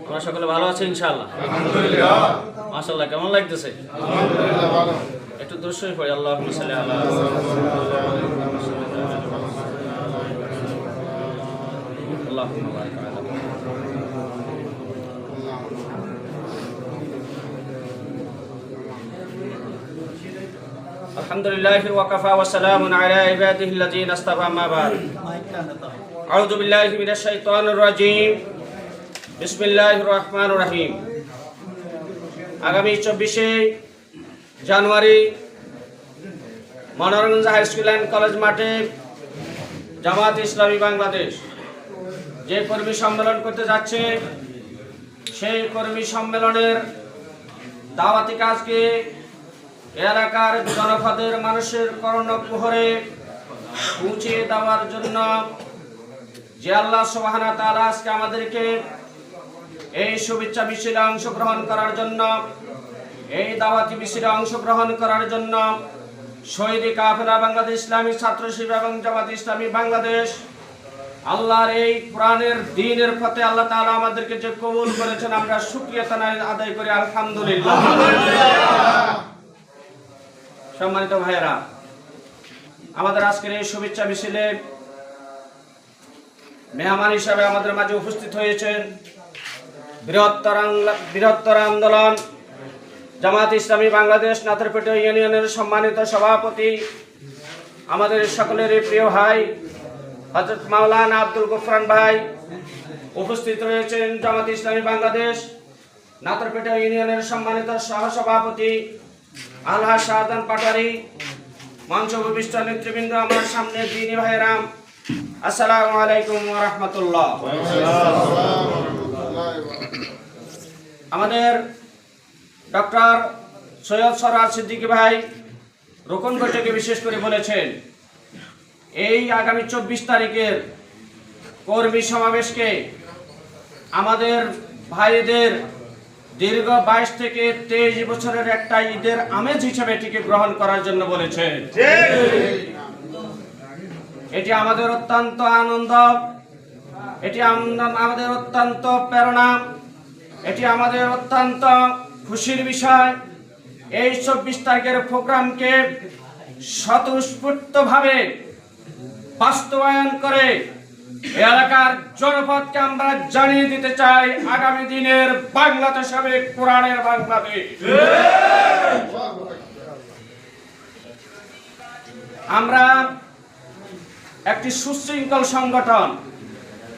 তোমরা সকলে ভালো আছো ইনশাআল্লাহ? আলহামদুলিল্লাহ। মাশাআল্লাহ, কেমন লাগতেছে? আলহামদুলিল্লাহ ভালো। একটু দর্শন পড়ি, আল্লাহুম্মা সাল্লি আলা আল্লাহুম্মা বারিক আলা আলহামদুলিল্লাহি ওয়া কাফা ওয়া সালামুন আলা ইবাদিহি আল্লাযীনা ইসতাফা, আম্মা বা'দ। আউযু বিল্লাহি মিনাশ শাইতানির রাজীম। বিসমিল্লাহির রহমানির রহিম। আগামী 24শে জানুয়ারি মনোরঞ্জন হাই স্কুল অ্যান্ড কলেজ মাঠে জামাত ইসলামী বাংলাদেশ যে কর্মী সম্মেলন করতে যাচ্ছে, সেই কর্মী সম্মেলনের দাওয়াতি কাজকে এলাকার জনপদের মানুষের কর্ণকুহরে পৌঁছে দেওয়ার জন্য যে আল্লাহ সুবহানাহু ওয়া তাআলা আজকে আমাদেরকে এই শুভেচ্ছা মিছিলে অংশগ্রহণ করার জন্য, এই দাওয়াতি মিছিলে অংশগ্রহণ করার জন্য শহীদি কাফেলা বাংলাদেশ ইসলামী ছাত্র শিবির এবং জামাত ইসলামী বাংলাদেশ আল্লাহর এই কোরআনের দ্বীনের পথে আল্লাহ তাআলা আমাদেরকে যে কবুল করেছেন, আমরা শুকরিয়া আদায় করি আলহামদুলিল্লাহ। সম্মানিত ভাইয়েরা, আমাদের আজকের এই শুভেচ্ছা মিছিলে মেহমান হিসাবে আমাদের মাঝে উপস্থিত হয়েছেন বৃহত্তর আন্দোলন জামাত ইসলামী বাংলাদেশ নাথরপেট ইউনিয়নের সম্মানিত সভাপতি, আমাদের সকলের প্রিয় ভাই হযরত মাওলানা আব্দুল গফফার ভাই। উপস্থিত রয়েছেন জামাত ইসলামী বাংলাদেশ নাথরপেট ইউনিয়নের সম্মানিত সহসভাপতি আলহাজ শাহজাহান পাটোয়ারি, মঞ্চ উপবিষ্ট নেতৃবৃন্দ, আমার সামনে দিনী ভাইরাম, আসসালামু আলাইকুম ওয়া রাহমাতুল্লাহ। আমাদের ডক্টর সৈয়দ সরওয়ার সিদ্দিকী ভাই রোকন বৈঠকে বিশেষ করে বলেছেন, এই আগামী 24 তারিখের কর্মী সমাবেশকে আমাদের ভাইদের দীর্ঘ 22 থেকে 23 বছরের একটা ঈদের আমেজ হিসেবে এটিকে গ্রহণ করার জন্য বলেছেন। এটি আমাদের অত্যন্ত আনন্দ, এটি আমাদের অত্যন্ত প্রেরণা, এটি আমাদের অত্যন্ত খুশির বিষয়। এই 24 তারিখের প্রোগ্রামকে স্বতঃস্ফূর্তভাবে বাস্তবায়ন করে এলাকার জনপদকে আমরা জানিয়ে দিতে চাই, আগামী দিনের বাংলাদেশ হবে কোরআনের বাংলাদেশ। আমরা একটি সুশৃঙ্খল সংগঠন,